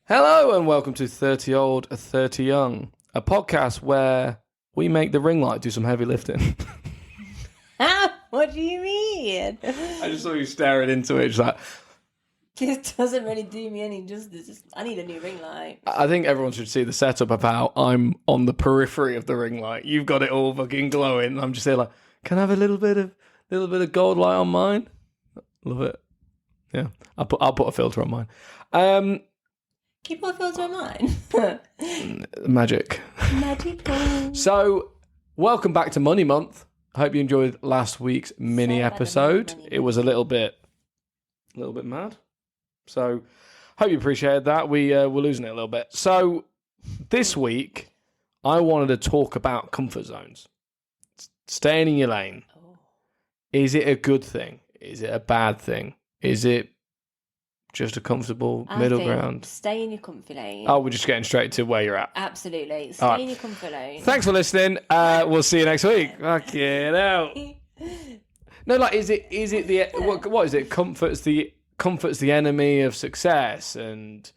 Hello and welcome to 30 Old, 30 Young, a podcast where we make the ring light do some heavy lifting. What do you mean? I just saw you staring into it. Just like, This doesn't really do me any justice. I need a new ring light. I think everyone should see the setup of how I'm on the periphery of the ring light. You've got it all fucking glowing. I'm just here like, can I have a little bit of gold light on mine? Love it. Yeah, I'll put a filter on mine. Can you put a filter on mine? Magic. Magical. So, welcome back to Money Month. I hope you enjoyed last week's mini episode. It was a little bit mad. So, hope you appreciated that. We're losing it a little bit. So, this week, I wanted to talk about comfort zones. Staying in your lane. Oh. Is it a good thing? Is it a bad thing? Is it just a comfortable middle ground? Stay in your comfy lane. Oh, we're just getting straight to where you're at. Absolutely. Stay in your comfy lane. Thanks for listening. We'll see you next week. Fucking hell. No, like, is it the what is it? Comfort's the enemy of success, and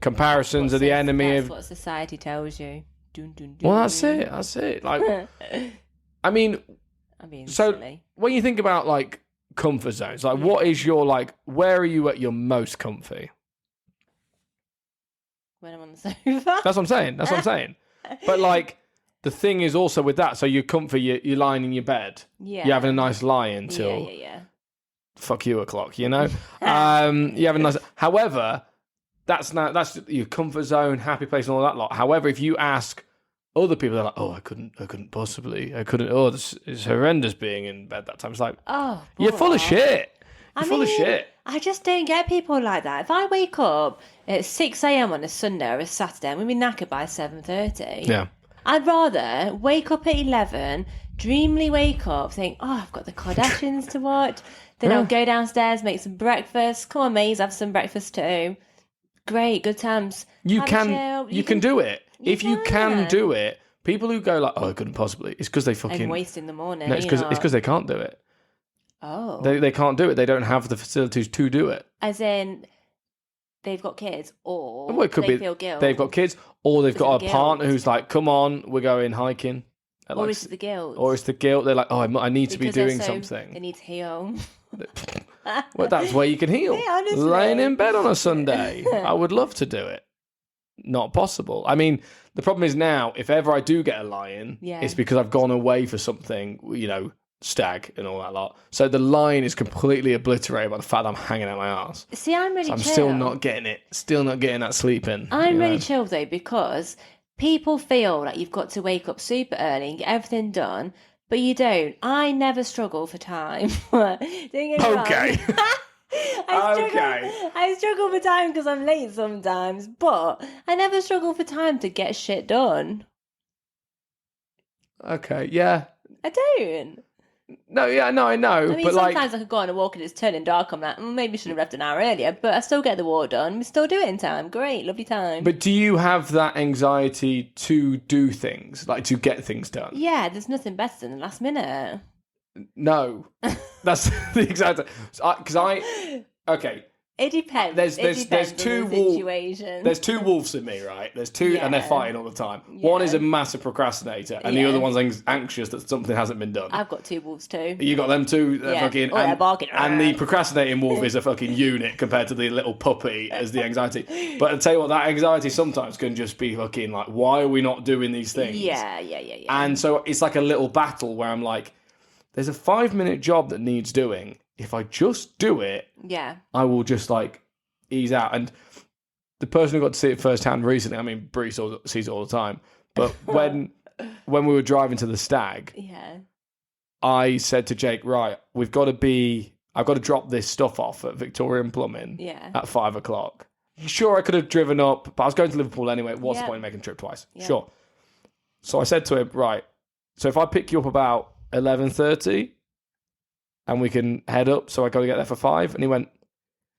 comparisons are the enemy of. That's what society tells you. Dun, dun, dun. Well, that's it. Like, I mean, so silly. when you think about like comfort zones, like, what is your where are you at your most comfy? When I'm on the sofa. That's what I'm saying. But like, the thing is also with that, so you're comfy, you're lying in your bed. Yeah. You're having a nice lie until Yeah. fuck you o'clock, you know? You have a nice. However, that's your comfort zone, happy place, and all that lot. However, if you ask other people, they're like, "Oh, I couldn't possibly. Oh, this is horrendous being in bed that time." It's like, oh, you're full of shit. You're full of mean, shit. I just don't get people like that. If I wake up at 6 a.m. on a Sunday or a Saturday, I'm going to be knackered by 7:30. Yeah. I'd rather wake up at 11, dreamily wake up, think, oh, I've got the Kardashians to watch. Then I'll go downstairs, make some breakfast. Come on, mates, have some breakfast too. Great, good times. You Have a can chill. you can do it. If you can can. do it, people who go like, "Oh, I couldn't possibly," it's because they fucking. I'm wasting the morning. No, it's because they can't do it. Oh. They can't do it. They don't have the facilities to do it. As in, they've got kids, or Well, it could they be feel guilt. they've got kids, or they've got a Guilt. partner who's like, "Come on, we're going hiking." At Or like, is it the guilt? or it's the guilt. They're like, "Oh, I need to be Because they're doing They something." need to heal. Well, that's where you can heal. Yeah, honestly. Laying in bed on a Sunday. I would love to do it. Not possible. I mean, the problem is now, if ever I do get a lie-in, it's because I've gone away for something, stag and all that lot. So the line is completely obliterated by the fact that I'm hanging out my arse. See, I'm really So I'm chill. still not getting it. Still not getting that sleep in. I'm really chill though, because people feel like you've got to wake up super early and get everything done, but you don't. I never struggle for time. Don't get me wrong. Okay. I struggle for time because I'm late sometimes, but I never struggle for time to get shit done. Okay, yeah. I don't. No, yeah, no, I know. I mean, but sometimes I could go on a walk and it's turning dark. I'm like, maybe I should have left an hour earlier, but I still get the war done. We still do it in time. Great, lovely time. But do you have that anxiety to do things, like to get things done? Yeah, there's nothing better than the last minute. No, that's the exact. Because okay. It depends. There's Depends two on the wolves. situation. There's two wolves in me, right? There's two, and they're Yeah. fighting all the time. One is a massive procrastinator, and the Yeah. other one's anxious that something hasn't been done. I've got two wolves too. You got them two, fucking, Oh, they're barking. and the procrastinating wolf is a fucking unit compared to the little puppy as the anxiety. But I tell you what, that anxiety sometimes can just be fucking like, why are we not doing these things? Yeah. And so it's like a little battle where I'm like, there's a 5-minute job that needs doing. If I just do it, Yeah. I will just like ease out. And the person who got to see it firsthand recently, I mean, Bree sees it all the time. But when we were driving to the stag, Yeah. I said to Jake, right, I've got to drop this stuff off at Victorian Plumbing Yeah. at 5 o'clock. Sure, I could have driven up, but I was going to Liverpool anyway. What's the Yeah. point in making the trip twice? Yeah. Sure. So I said to him, right, so if I pick you up about 11:30 and we can head up, so I got to get there for 5. And he went,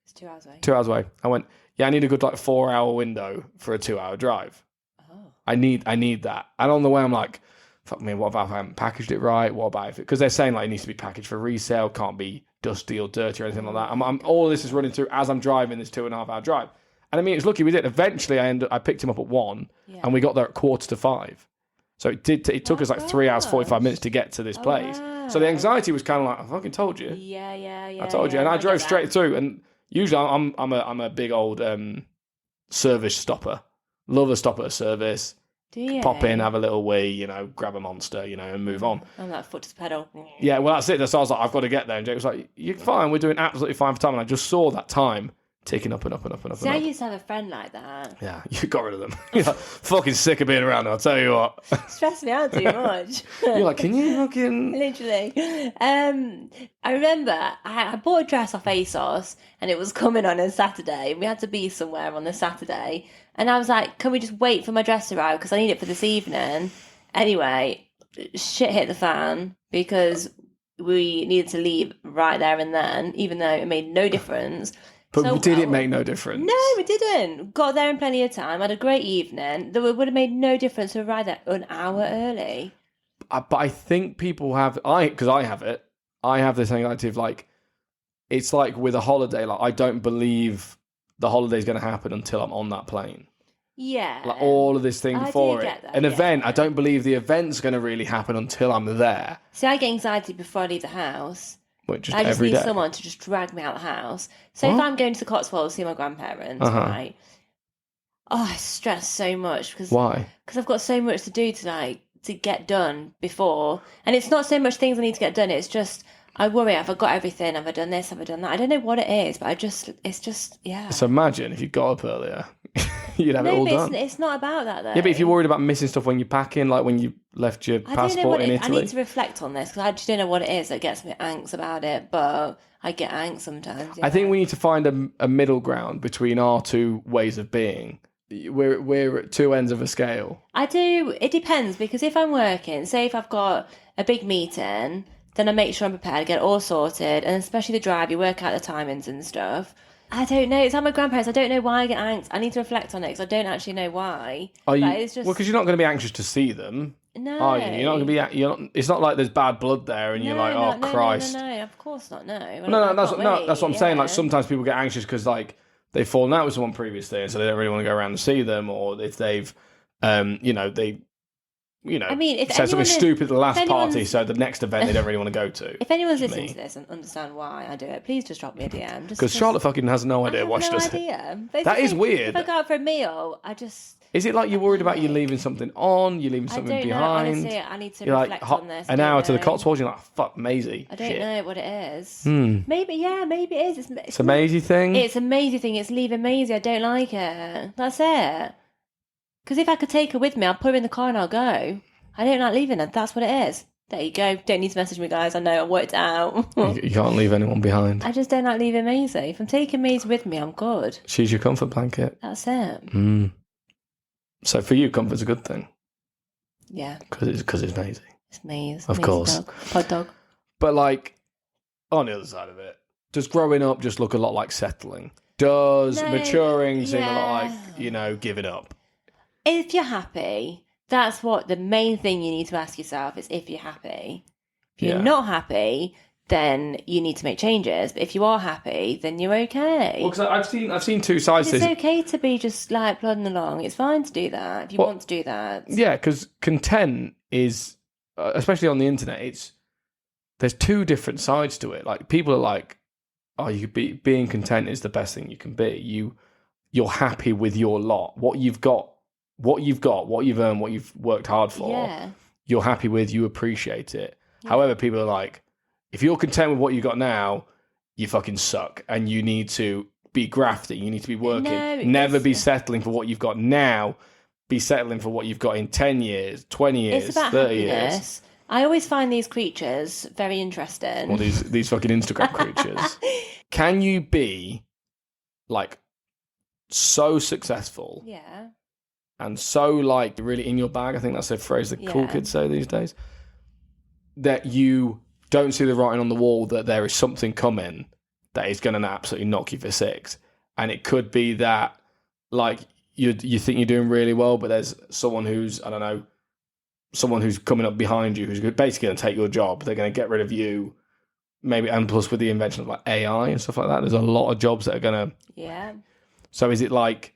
It's 2 hours away. 2 hours away. I went, yeah, I need a good 4-hour window for a 2-hour drive. Oh. I need that. And on the way, I'm like, fuck me, what about if I haven't packaged it right? What about if because they're saying like it needs to be packaged for resale, can't be dusty or dirty or anything like that. I'm all of this is running through as I'm driving this 2.5 hour drive. And I mean, it's lucky we did. Eventually, I picked him up at 1, and we got there at 4:45. So it took us like 3 hours, 45 minutes to get to this place. Wow. So the anxiety was kind of like, I fucking told you. Yeah. I told you. And I drove straight through. And usually I'm a big old service stopper. Love a stop at a service. Do you? Pop in, have a little wee, grab a Monster, and move on. I'm like foot to the pedal. Yeah, well, that's it. So I was like, I've got to get there. And Jake was like, you're fine. We're doing absolutely fine for time. And I just saw that time ticking up and up and up and up. See, and I up. used to have a friend like that. Yeah, you got rid of them. You're like, fucking sick of being around them, I'll tell you what. Stressed me out too much. You're like, can you fucking... Literally. I remember I bought a dress off ASOS and it was coming on a Saturday. We had to be somewhere on the Saturday. And I was like, can we just wait for my dress to arrive? Because I need it for this evening. Anyway, shit hit the fan because we needed to leave right there and then, even though it made no difference. But did it make no difference? No, it didn't. Got there in plenty of time. Had a great evening. It would have made no difference to arrive there an hour early. But I think people have... Because I have it. I have this anxiety of like... It's like with a holiday. Like I don't believe the holiday's going to happen until I'm on that plane. Yeah. Like all of this thing I for do it. get that, An yeah. event, I don't believe the event's going to really happen until I'm there. See, I get anxiety before I leave the house. Which just I just every need day. someone to just drag me out the house. So if What? I'm going to the Cotswolds to see my grandparents, right? Oh, I stress so much because Why? I've got so much to do to get done before, and it's not so much things I need to get done. It's just I worry: have I got everything? Have I done this? Have I done that? I don't know what it is, but it's just yeah. So imagine if you got up earlier, you'd have it No, all but done. it's not about that though. Yeah, but if you're worried about missing stuff when you're packing, like when you left your I don't know passport what in it, I Italy. need to reflect on this because I just don't know what it is that gets me angst about it. But I get angst sometimes. I think we need to find a middle ground between our two ways of being. We're at two ends of a scale. I do. It depends because if I'm working, say if I've got a big meeting, then I make sure I'm prepared, get it all sorted, and especially the drive, you work out the timings and stuff. I don't know. It's like my grandparents. I don't know why I get angst. I need to reflect on it because I don't actually know why. Are you? But it's just Well, because you're not going to be anxious to see them. no. Are you? You're not going to be. You're not. It's not like there's bad blood there, and you're like, oh Christ. No, of course not. No. That's what I'm saying. Like sometimes people get anxious because like they've fallen out with someone previously, and so they don't really want to go around and see them, or if they've, I mean, if anyone said something is- stupid at the last if anyone's- party, so the next event they don't really want to go to. If anyone's me. listening to this and understand why I do it, please just drop me a DM. Because Charlotte fucking has no I idea have what she no does. idea. But it's That the is thing, weird. If I go out for a meal, I just Is it like you're worried about you leaving something on, you leaving I something don't know. behind? Honestly, I need to You're like reflect on this. I an don't hour to the know. Cotswolds, you're like, fuck, Maisie. I don't Shit. know what it is. Hmm. Maybe it is. It's a Maisie thing. It's a Maisie thing. It's leaving Maisie. I don't like it. That's it. Because if I could take her with me, I'll put her in the car and I'll go. I don't like leaving her. That's what it is. There you go. Don't need to message me, guys. I know. I worked it out. You can't leave anyone behind. I just don't like leaving Maisie. If I'm taking Maisie with me, I'm good. She's your comfort blanket. That's it. Mm. So for you, comfort's a good thing. Yeah. Because it's Maisie. It's Maisie. Of course. Dog. Pod dog. But like, on the other side of it, does growing up just look a lot like settling? Does No, maturing seem a lot yeah. like, giving up? If you're happy, that's what the main thing you need to ask yourself is if you're happy. If you're Yeah. not happy, then you need to make changes. But if you are happy, then you're okay. Well, because I've seen two sides to It's this. okay to be just like plodding along. It's fine to do that if you Well, want to do that. Yeah, because content is, especially on the internet, there's two different sides to it. Like people are like, oh, being content is the best thing you can be. You're happy with your lot, what you've got, what you've earned, what you've worked hard for. Yeah. You're happy with, you appreciate it. Yeah. However, people are like, if you're content with what you got now, you fucking suck, and you need to be grafting. You need to be working. No, Never be settling for what you've got now. Be settling for what you've got in 10 years, 20 years, It's about 30 happiness. years. I always find these creatures very interesting. Or these fucking Instagram creatures. Can you be like so successful Yeah. and so like really in your bag? I think that's a phrase that cool Yeah. kids say these days. That you don't see the writing on the wall that there is something coming that is going to absolutely knock you for six. And it could be that like you think you're doing really well, but there's someone who's, I don't know, someone who's coming up behind you who's basically going to take your job. They're going to get rid of you. Maybe, and plus with the invention of like AI and stuff like that, there's a lot of jobs that are going to. Yeah. So is it like,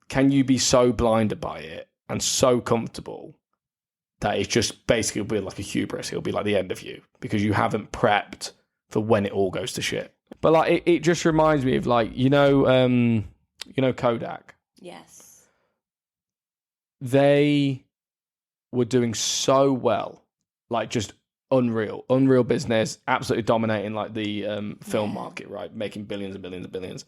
can you be so blinded by it and so comfortable that it's just basically will be like a hubris? It'll be like the end of you because you haven't prepped for when it all goes to shit. But like, it just reminds me of like, Kodak. Yes. They were doing so well, like just unreal business, absolutely dominating like the film market, right? Making billions and billions and billions.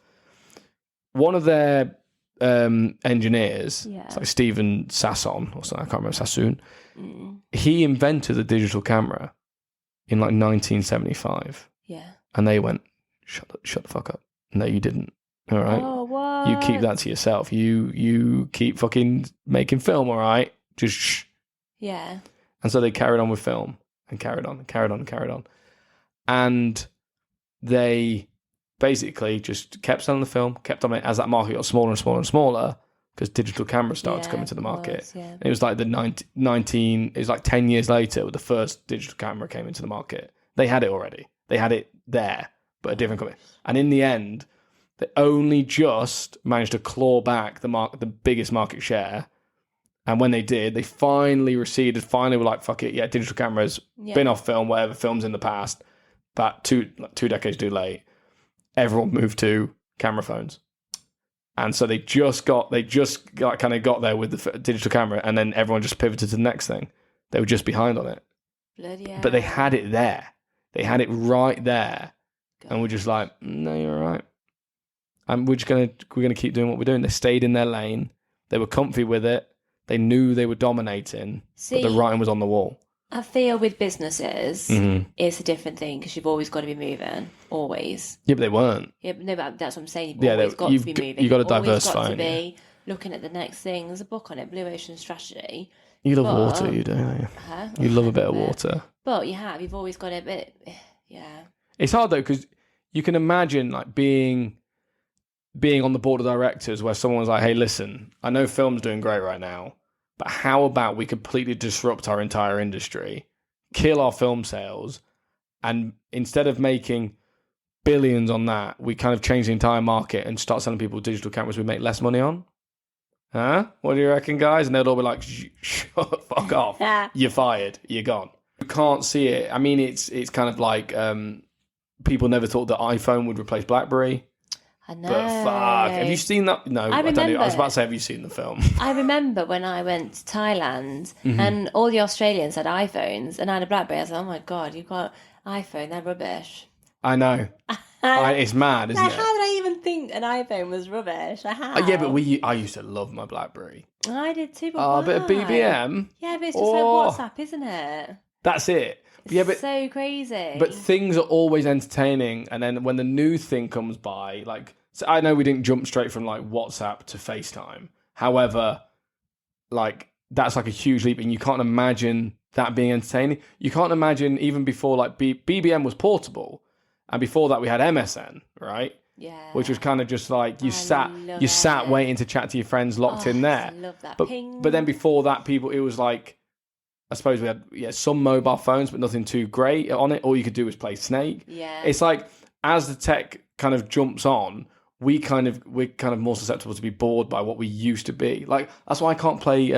One of their engineers, it's like Steven Sasson or something, I can't remember, Sassoon. He invented the digital camera in like 1975. Yeah. And they went, shut the fuck up. No, you didn't. All right. Oh, what? You keep that to yourself. You keep fucking making film, all right? Just shh. Yeah. And so they carried on with film and carried on. And they basically just kept selling the film, kept on it as that market got smaller and smaller and smaller because digital cameras started to come into the market. It was like it was like 10 years later when the first digital camera came into the market. They had it already. They had it there, but a different company. And in the end, they only just managed to claw back the biggest market share. And when they did, they finally receded. Finally were like, fuck it, yeah, digital cameras, been off film, whatever, films in the past. But two decades too late, everyone moved to camera phones. And so they just got there with the digital camera, and then everyone just pivoted to the next thing. They were just behind on it. Bloody hell. But they had it there. They had it right there. God. And we're just like, no, you're all right. And we're gonna keep doing what we're doing. They stayed in their lane. They were comfy with it. They knew they were dominating, but the writing was on the wall. I feel with businesses, it's a different thing because you've always got to be moving, always. Yeah, but they weren't. Yeah, but no, but that's what I'm saying. You've always got to be moving. You've got to diversify. You've always got to be looking at the next thing. There's a book on it, Blue Ocean Strategy. You love water, you do, don't you? Huh? You love a bit of water. But you've always got a bit, yeah. It's hard though because you can imagine like being on the board of directors where someone's like, hey, listen, I know film's doing great right now, but how about we completely disrupt our entire industry, kill our film sales, and instead of making billions on that, we kind of change the entire market and start selling people digital cameras we make less money on? Huh? What do you reckon, guys? And they'll all be like, shut fuck off. You're fired. You're gone. You can't see it. I mean, it's kind of like people never thought that iPhone would replace BlackBerry. I know. But fuck. Have you seen that? No, I don't know. I was about to say, have you seen the film? I remember when I went to Thailand and all the Australians had iPhones and I had a BlackBerry. I was like, oh my God, you've got iPhone. They're rubbish. I know. It's mad, isn't it? How did I even think an iPhone was rubbish? Yeah, but I used to love my BlackBerry. I did too, but a bit of BBM. Yeah, but it's just like WhatsApp, isn't it? That's it. It's so crazy. But things are always entertaining, and then when the new thing comes by, like, so I know we didn't jump straight from like WhatsApp to FaceTime. However, like that's like a huge leap, and you can't imagine that being entertaining. You can't imagine even before like BBM was portable, and before that we had MSN, right? Yeah. Which was kind of just like you sat waiting to chat to your friends locked in there. I love that. But then before that, it was like, I suppose we had some mobile phones, but nothing too great on it. All you could do was play Snake. Yeah. It's like as the tech kind of jumps on, we're kind of more susceptible to be bored by what we used to be. Like that's why I can't play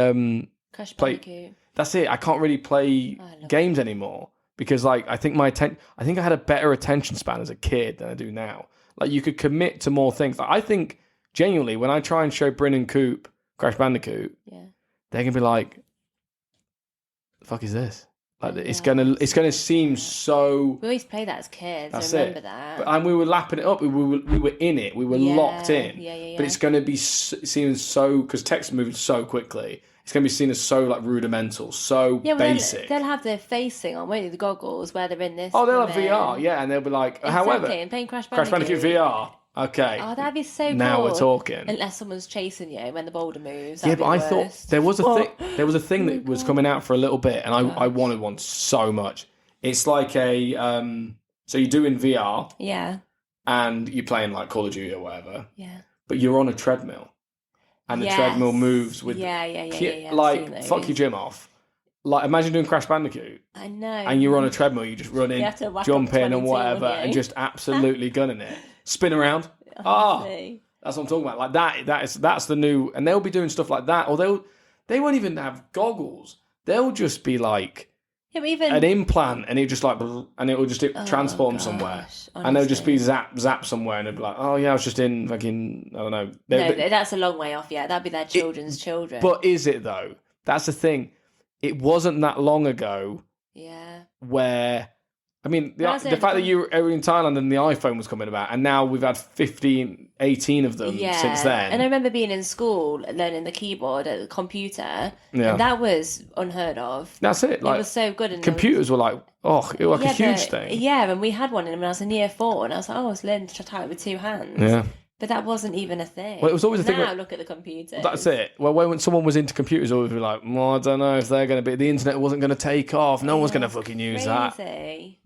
Crash Bandicoot. That's it. I can't really play games anymore because like I think I had a better attention span as a kid than I do now. Like you could commit to more things. Like, I think genuinely when I try and show Bryn and Coop Crash Bandicoot, they're gonna be like, the fuck is this? Like it's gonna seem so. We always play that as kids. That's I remember that. And we were lapping it up. We were in it. We were locked in. Yeah. But it's gonna be seen so because tech's moving so quickly. It's gonna be seen as so like rudimental, so basic. They'll have their facing on, won't they? The goggles where they're in this. Oh, they'll have VR, and they'll be like, exactly. However, and playing Crash Bandicoot VR. Okay. Oh, that'd be so cool. Now we're talking. Unless someone's chasing you when the boulder moves. Yeah, but I thought there was a thing that was coming out for a little bit, and I wanted one so much. It's like a so you're doing VR. Yeah. And you're playing like Call of Duty or whatever. Yeah. But you're on a treadmill. And the treadmill moves with like fuck your gym off. Like imagine doing Crash Bandicoot. I know. And you're on a treadmill, you just run in, jump in and whatever, and just absolutely gunning it. Spin around. That's what I'm talking about. Like that's the new, and they'll be doing stuff like that, or they won't even have goggles. They'll just be like Yeah, but even an implant, and it will just transport them somewhere, and they'll just be zap somewhere, and they'll be like, oh yeah, I was just in fucking, I don't know. No, that's a long way off. Yeah, that'd be their children's children. But is it though? That's the thing. It wasn't that long ago. Yeah. Where, I mean, the fact that you were in Thailand and the iPhone was coming about, and now we've had 18 of them since then. And I remember being in school learning the keyboard at the computer, and that was unheard of. That's it. Like, it was so good. And computers were like, it was like a huge thing. Yeah, and we had one when I was in year 4, and I was like, I was learning to type with 2 hands. Yeah. But that wasn't even a thing. Well, it was always a thing. Now look at the computer. That's it. Well, when someone was into computers, always be like, well, I don't know if they're going to be. The internet wasn't going to take off. No one's going to fucking use that. It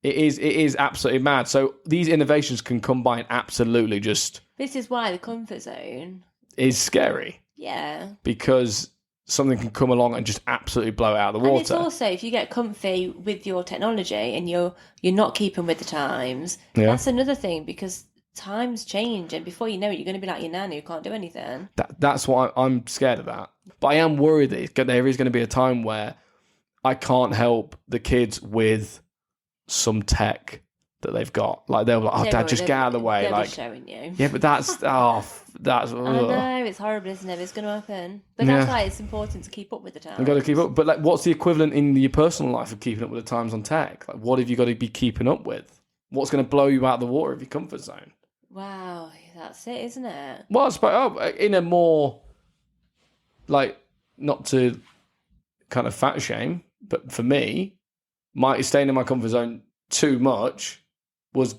is absolutely mad. So these innovations can combine absolutely just. This is why the comfort zone is scary. Yeah. Because something can come along and just absolutely blow it out of the water. And it's also, if you get comfy with your technology and you're not keeping with the times, that's another thing, because times change, and before you know it, you're going to be like your nan who can't do anything. That's why I'm scared of that. But I am worried that there is going to be a time where I can't help the kids with some tech that they've got. Like they'll be like, oh, Dad, just get out of the way. They'll like be showing you. Yeah, but that's I know, it's horrible, isn't it? It's going to happen. But that's why it's important to keep up with the times. You've got to keep up. But like, what's the equivalent in your personal life of keeping up with the times on tech? Like, what have you got to be keeping up with? What's going to blow you out of the water of your comfort zone? Wow, that's it, isn't it? Well, I suppose in a more, like, not to kind of fat shame, but for me, staying in my comfort zone too much was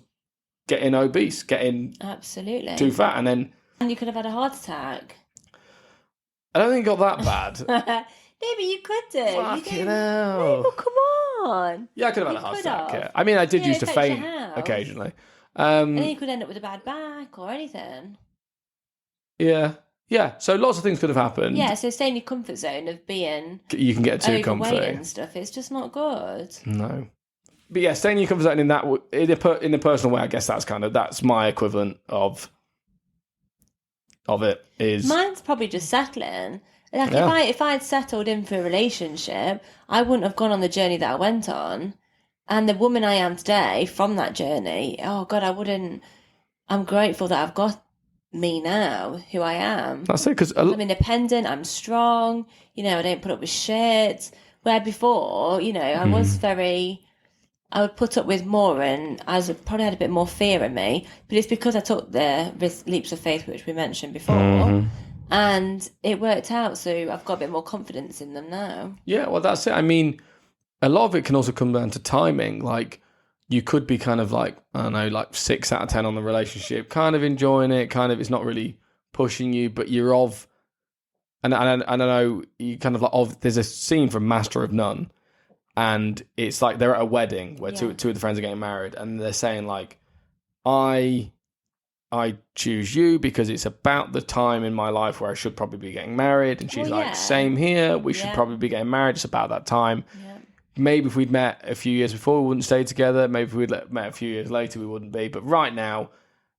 getting obese, getting absolutely too fat, and you could have had a heart attack. I don't think it got that bad. No, but you could do. Fucking hell. No, but come on. Yeah, I could have had a heart attack. Yeah. I mean, I did used to faint occasionally. And then you could end up with a bad back or anything. Yeah. Yeah. So lots of things could have happened. Yeah, so stay in your comfort zone of being you can get too comfy and stuff. It's just not good. No. But yeah, staying in your comfort zone in the personal way, I guess that's my equivalent of it is. Mine's probably just settling. Like if I had settled in for a relationship, I wouldn't have gone on the journey that I went on. And the woman I am today from that journey, oh God, I'm grateful that I've got me now, who I am. That's it, because I'm independent, I'm strong, I don't put up with shit. Where before, I was I would put up with more, and I probably had a bit more fear in me, but it's because I took the leaps of faith, which we mentioned before, and it worked out, so I've got a bit more confidence in them now. Yeah, well, that's it. I mean, a lot of it can also come down to timing. Like, you could be kind of like, I don't know, like 6 out of 10 on the relationship, kind of enjoying it, kind of it's not really pushing you, but you're and I know you kind of there's a scene from Master of None, and it's like they're at a wedding where two of the friends are getting married, and they're saying like, I choose you because it's about the time in my life where I should probably be getting married. And she's same here. We should probably be getting married. It's about that time. Yeah. Maybe if we'd met a few years before, we wouldn't stay together. Maybe if we'd met a few years later, we wouldn't be. But right now,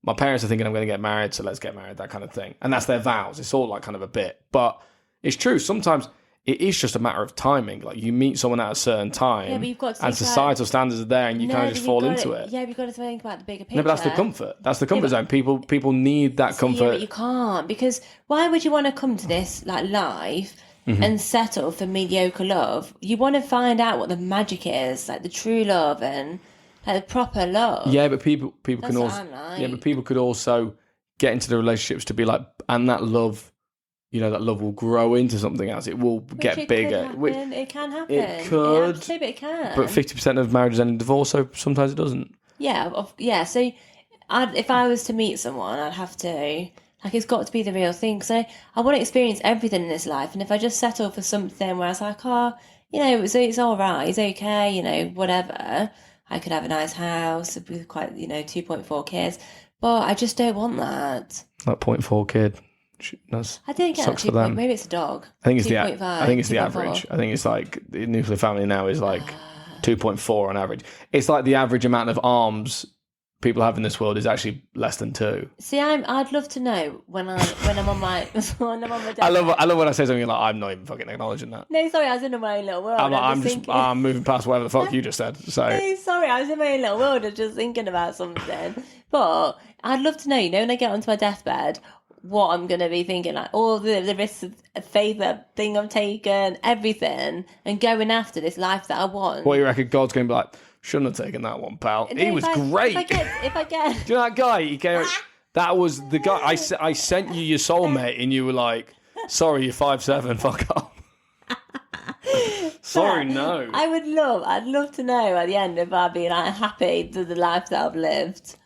my parents are thinking I'm going to get married, so let's get married, that kind of thing. And that's their vows. It's all like kind of a bit. But it's true. Sometimes it is just a matter of timing. Like, you meet someone at a certain time, but you've got to and societal standards are there, and you kind of just fall into it. Yeah, but you've got to think about the bigger picture. No, but that's the comfort. That's the comfort zone. People need that comfort. Yeah, but you can't, because why would you want to come to this like life and settle for mediocre love? You want to find out what the magic is, like the true love and like the proper love. Yeah, but people can also but people could also get into the relationships to be like, and that love. That love will grow into something else. It will get bigger. It can happen. It could. Absolutely, it can. But 50% of marriages end in divorce, so sometimes it doesn't. Yeah, yeah. So if I was to meet someone, I'd have to, it's got to be the real thing. So I want to experience everything in this life. And if I just settle for something where I was like, it's all right, it's okay, whatever. I could have a nice house with quite, 2.4 kids. But I just don't want that. That 0.4 kid. I didn't get sucks for them. Maybe it's a dog. I think it's the average. I think it's like the nuclear family now is like 2.4 on average. It's like the average amount of arms people have in this world is actually less than 2. See, I'd love to know when I'm on my when I'm on my deathbed. I love when I say something like, I'm not even fucking acknowledging that. No, sorry, I was in my own little world. I'm moving past whatever the fuck you just said. So No, sorry, I was in my own little world. I was just thinking about something. But I'd love to know, when I get onto my deathbed, what I'm going to be thinking, like all the risks of faith, thing I've taken, everything, and going after this life that I want. what you reckon God's going to be like? Shouldn't have taken that one, pal. No, He was great. If I get, Do you know that guy? That was the guy. I sent you your soulmate, and you were like, "Sorry, you're 5'7". Fuck off." Sorry, no. I'd love to know at the end if I'd be like happy with the life that I've lived,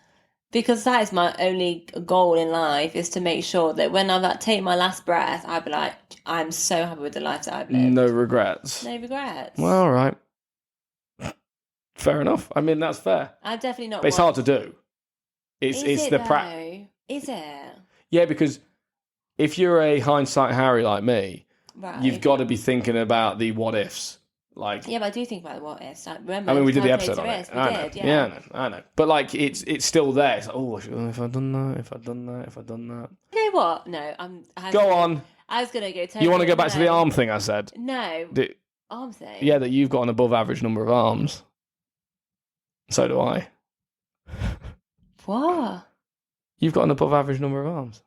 because that is my only goal in life, is to make sure that when I take my last breath, I'd be like, I'm so happy with the life that I've lived. No regrets. No regrets. Well, all right. Fair enough. I mean, that's fair. I've definitely not. But it's hard to do. It's the Is it? Yeah, because if you're a hindsight Harry like me, Right. you've got to be thinking about the what ifs. Like, yeah, but I do think about the what ifs. Like, remember, I mean, we did the calculated episode on it. risk, I we know. did, Yeah, I know. But like, it's still there. It's like, oh, if I'd done that, if I'd done that. You know what? No, Go on. I was gonna go. Totally, You want to go back to the arm thing I said? No. Arm thing. Yeah, that you've got an above average number of arms. So do I. What? You've got an above average number of arms.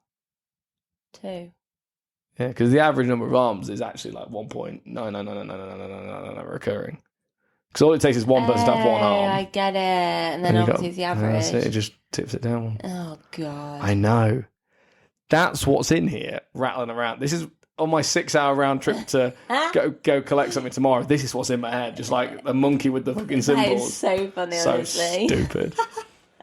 2. Yeah, because the average number of arms is actually like 1.9999999 recurring. Because all it takes is one person to have one arm. I get it. And then obviously it's the average. That's it. It just tips it down. Oh, God. I know. That's what's in here, rattling around. This is on my 6-hour round trip to go collect something tomorrow. This is what's in my head, just like a monkey with the fucking symbols. That is so funny, so honestly. Stupid.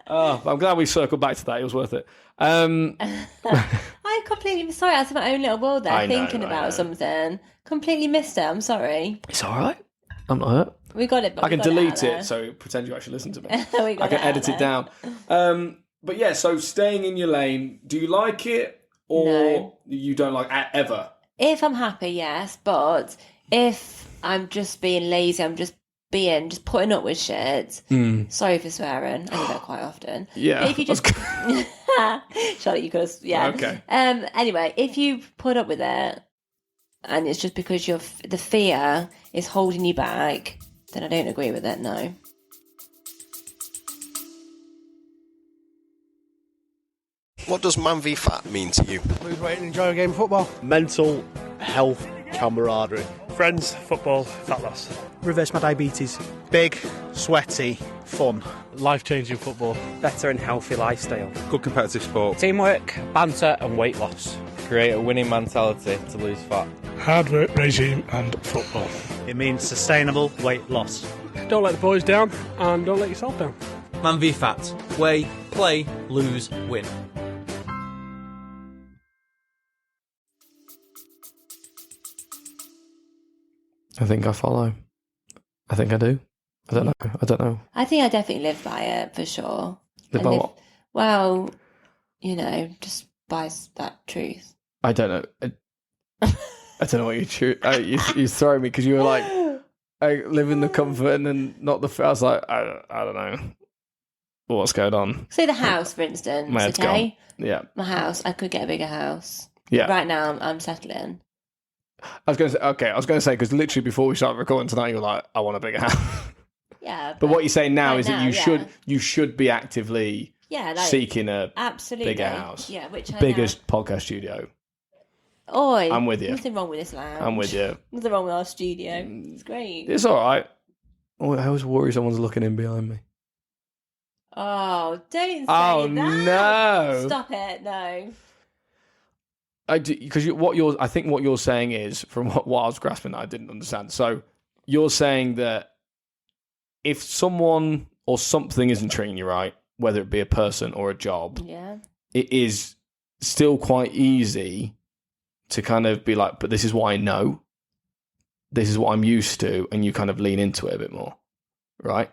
Oh, I'm glad we circled back to that. It was worth it. I completely sorry. I was in my own little world there, thinking about something. Completely missed it. I'm sorry. It's all right. I'm not hurt. We got it. But I can delete it, so pretend you actually listen to me. I can edit it down. But yeah, so staying in your lane. Do you like it, or you don't like it ever? If I'm happy, yes. But if I'm just being lazy, I'm just putting up with shit. Sorry for swearing. I do that quite often. Yeah. But if you just Charlotte, you could have, yeah. Okay. Anyway, if you put up with it and it's just because the fear is holding you back, then I don't agree with it, no. What does man v fat mean to you? Lose weight and enjoy a game of football. Mental health, camaraderie. Friends, football, fat loss. Reverse my diabetes. Big, sweaty, fun. Life-changing football. Better and healthy lifestyle. Good competitive sport. Teamwork, banter and weight loss. Create a winning mentality to lose fat. Hard work regime and football. It means sustainable weight loss. Don't let the boys down and don't let yourself down. Man v Fat. Weigh, play, lose, win. I think I follow. I think I do. I don't know. I think I definitely live by it, for sure. Live by what? Well, just by that truth. I don't know. I don't know what you throw me, because you were like, I live in the comfort and then not the. I was like, I don't know what's going on. Say the house, for instance. My head's okay, gone. Yeah, my house. I could get a bigger house. Yeah. Right now, I'm settling. I was going to say because literally before we started recording tonight, you were like, I want a bigger house. Yeah. But what you're saying now right is that you should be actively seeking a bigger house. Yeah, which biggest podcast studio. Oi, I'm with you. Nothing wrong with this lounge. I'm with you. Nothing wrong with our studio. It's great. It's all right. Oh, I always worry someone's looking in behind me. Oh, don't say that. No. No. Stop it. No. I do, because I think what you're saying is, from what I was grasping, I didn't understand. So you're saying that if someone or something isn't treating you right, whether it be a person or a job, it is still quite easy to kind of be like, but this is what I know, this is what I'm used to, and you kind of lean into it a bit more, right?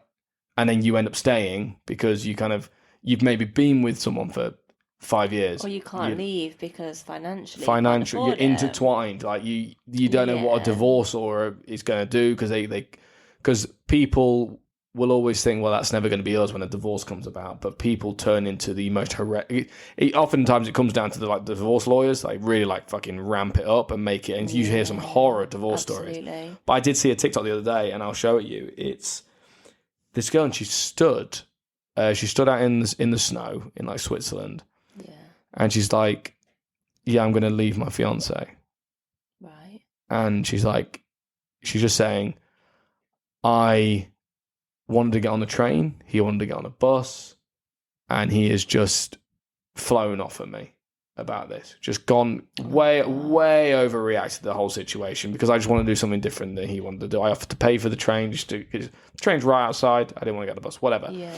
And then you end up staying because you've maybe been with someone for 5 years, or you can't leave because financially you're intertwined. Like you don't know what a divorce or is going to do, because people will always think, well, that's never going to be us when a divorce comes about. But people turn into the most horrific. Oftentimes, it comes down to the divorce lawyers. They really fucking ramp it up and make it. And you hear some horror divorce stories. But I did see a TikTok the other day, and I'll show it you. It's this girl, and she stood out in the snow in Switzerland, and she's like, "Yeah, I'm going to leave my fiance." Right. And she's just saying, I wanted to get on the train, he wanted to get on a bus, and he has just flown off at me about this. Just gone way overreacted to the whole situation because I just want to do something different than he wanted to do. I offered to pay for the train, the train's right outside, I didn't want to get on the bus, whatever. Yeah.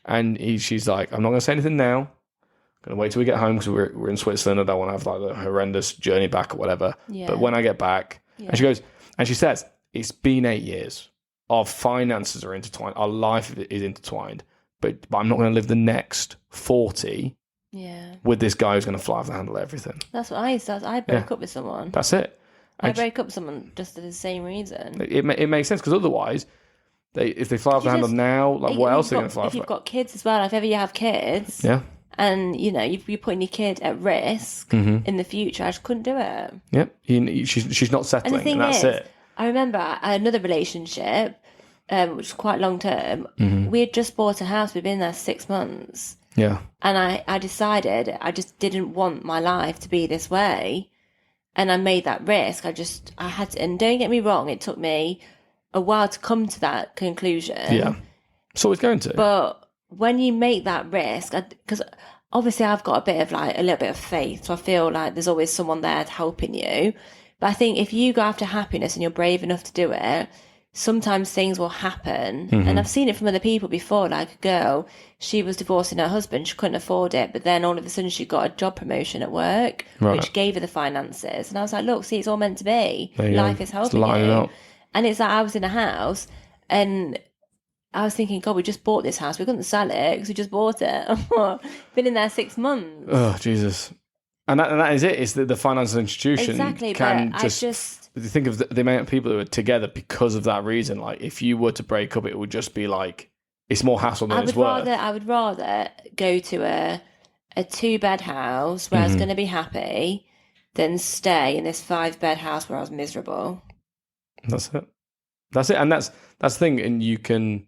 And she's like, I'm not going to say anything now. I'm going to wait till we get home because we're in Switzerland. I don't want to have the horrendous journey back or whatever. Yeah. But when I get back, and she goes, and she says, it's been 8 years. Our finances are intertwined. Our life is intertwined. But I'm not going to live the next 40 with this guy who's going to fly off the handle of everything. That's what I broke up with someone. That's it. I broke up with someone just for the same reason. It makes sense because otherwise, if they fly off the handle now, what else are they going to fly off? If you've got kids as well, if ever you have kids, and you're putting your kid at risk in the future, I just couldn't do it. Yep, she's not settling, and the thing and that's is, it. I remember I had another relationship, which was quite long term. We had just bought a house. We'd been there 6 months. Yeah. And I decided I just didn't want my life to be this way. And I made that risk. I had to, and don't get me wrong, it took me a while to come to that conclusion. Yeah. It's always going to. But when you make that risk, because obviously I've got a little bit of faith. So I feel like there's always someone there helping you. But I think if you go after happiness and you're brave enough to do it, sometimes things will happen. And I've seen it from other people before, like a girl, she was divorcing her husband, she couldn't afford it, but then all of a sudden she got a job promotion at work, which gave her the finances. And I was like, look, see, it's all meant to be. Life is helping you. And it's like I was in a house and I was thinking, God, we just bought this house. We couldn't sell it because we just bought it. Been in there 6 months. Oh, Jesus. And that is it. It's the financial institution can just think of the amount of people who are together because of that reason. Like, if you were to break up, it would just be like, it's more hassle than it's worth. I would rather go to a 2-bed house where I was going to be happy than stay in this 5-bed house where I was miserable. That's it. And that's the thing. And you can,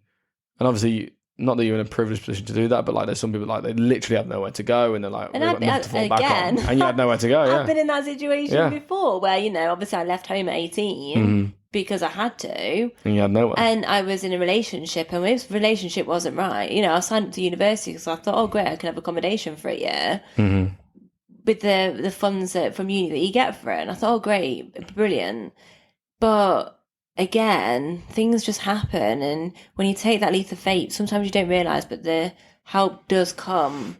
and obviously, not that you're in a privileged position to do that, but there's some people they literally have nowhere to go, and they're like, and I've been, to fall back on, and you had nowhere to go. Yeah, I've been in that situation before, where obviously I left home at 18 because I had to, and you had nowhere. And I was in a relationship, and this relationship wasn't right. I signed up to university because I thought, oh great, I can have accommodation for a year with the funds from uni that you get for it, and I thought, oh great, brilliant, but. Again, things just happen, and when you take that leap of faith, sometimes you don't realise, but the help does come.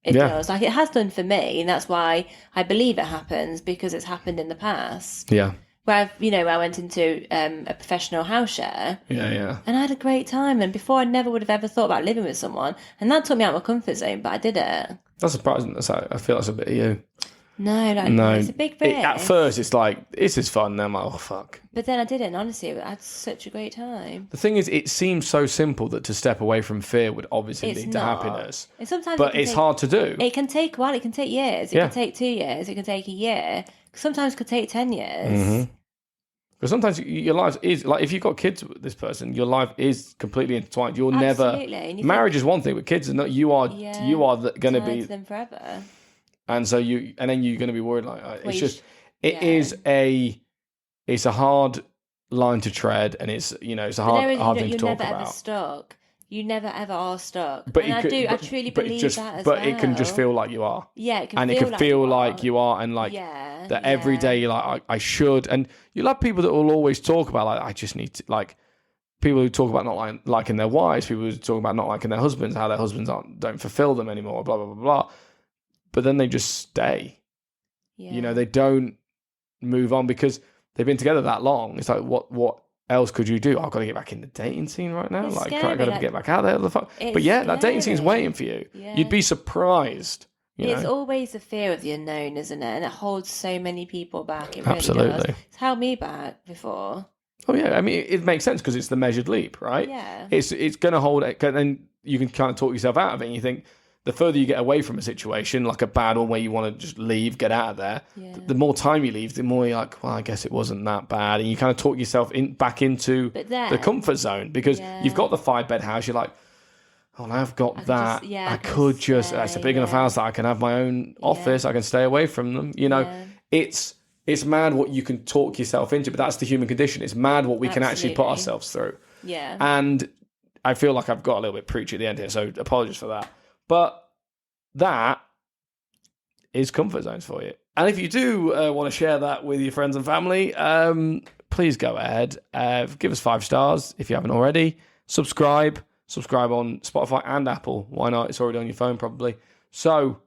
It does. Like, it has done for me, and that's why I believe it happens, because it's happened in the past. Yeah. Where I went into a professional house share. Yeah. And I had a great time, and before I never would have ever thought about living with someone, and that took me out of my comfort zone, but I did it. That's surprising. I feel that's a bit of you. No, it's a big risk. At first, it's like, this is fun. Then I'm like, oh, fuck. But then I did it, and honestly, I had such a great time. The thing is, it seems so simple that to step away from fear would obviously lead to happiness. But it's hard to do. It can take a while. It can take years. It can take 2 years. It can take a year. Sometimes it could take 10 years. Because sometimes your life is, like, if you've got kids with this person, your life is completely intertwined. You're Absolutely. never... Marriage is one thing, but kids are not... You are going to be... to them forever. And so then you're going to be worried, it's a hard line to tread, and it's a hard thing to talk about. You're never ever stuck. You never ever are stuck. But I truly believe that as well. But it can just feel like you are. Yeah, it can feel like you are, and that every day you're like, I should. And you'll have people that will always talk about I just need to, people who talk about not liking their wives, people who talk about not liking their husbands, how their husbands don't fulfill them anymore, blah blah blah blah. But then they just stay. Yeah. They don't move on because they've been together that long. It's like, what else could you do? I've got to get back in the dating scene right now. I've got to get back out there. But that dating scene's waiting for you. Yeah. You'd be surprised. It's always the fear of the unknown, isn't it? And it holds so many people back. It really Absolutely. does. It's held me back before. Oh yeah, I mean it makes sense because it's the measured leap, right? Yeah. It's going to hold it, and then you can kind of talk yourself out of it. And you think the further you get away from a situation, like a bad one where you want to just leave, get out of there, the more time you leave, the more you're like, well, I guess it wasn't that bad, and you kind of talk yourself back into the comfort zone because you've got the 5-bed house. You're like, oh, I've got that. I could just. It's a big enough house that I can have my own office. I can stay away from them. You know, it's mad what you can talk yourself into, but that's the human condition. It's mad what we can actually put ourselves through. Yeah. And I feel like I've got a little bit preachy at the end here, so apologies for that. But that is comfort zones for you. And if you do want to share that with your friends and family, please go ahead. Give us 5 stars if you haven't already. Subscribe on Spotify and Apple. Why not? It's already on your phone probably. So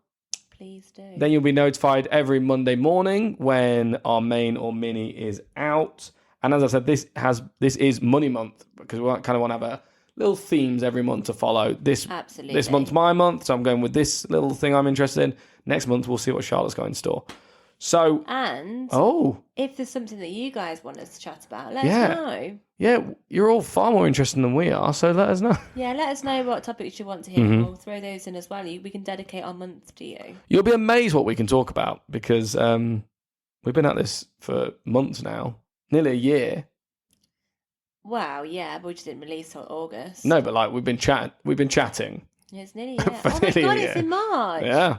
please do. Then you'll be notified every Monday morning when our main or mini is out. And as I said, this is Money Month because we kind of want to have a little themes every month to follow. This month's my month, so I'm going with this little thing I'm interested in. Next month, we'll see what Charlotte's got in store. So, and if there's something that you guys want us to chat about, let us know. Yeah, you're all far more interested than we are, so let us know. Yeah, let us know what topics you want to hear. We'll throw those in as well. We can dedicate our month to you. You'll be amazed what we can talk about because we've been at this for months now, nearly a year. Wow, yeah, but we just didn't release till August. No, but like we've been chatting. Yeah, it's nearly a year. Oh my God, it's in March. Yeah.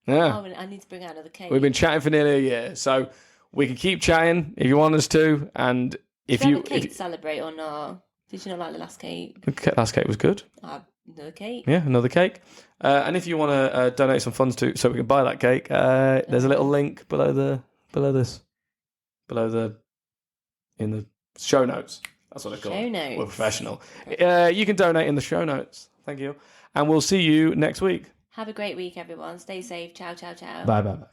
Oh, I need to bring out another cake. We've been chatting for nearly a year, so we can keep chatting if you want us to. And if Did you you have a cake to celebrate or not? Did you not like the last cake? The last cake was good. Another cake. Yeah, another cake. And if you want to donate some funds to so we can buy that cake, there's a little link below in the show notes. That's what I call it. Show notes. We're professional. You can donate in the show notes. Thank you. And we'll see you next week. Have a great week, everyone. Stay safe. Ciao, ciao, ciao. Bye, bye, bye.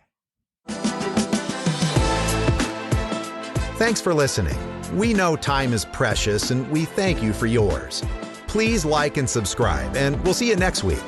Thanks for listening. We know time is precious, and we thank you for yours. Please like and subscribe, and we'll see you next week.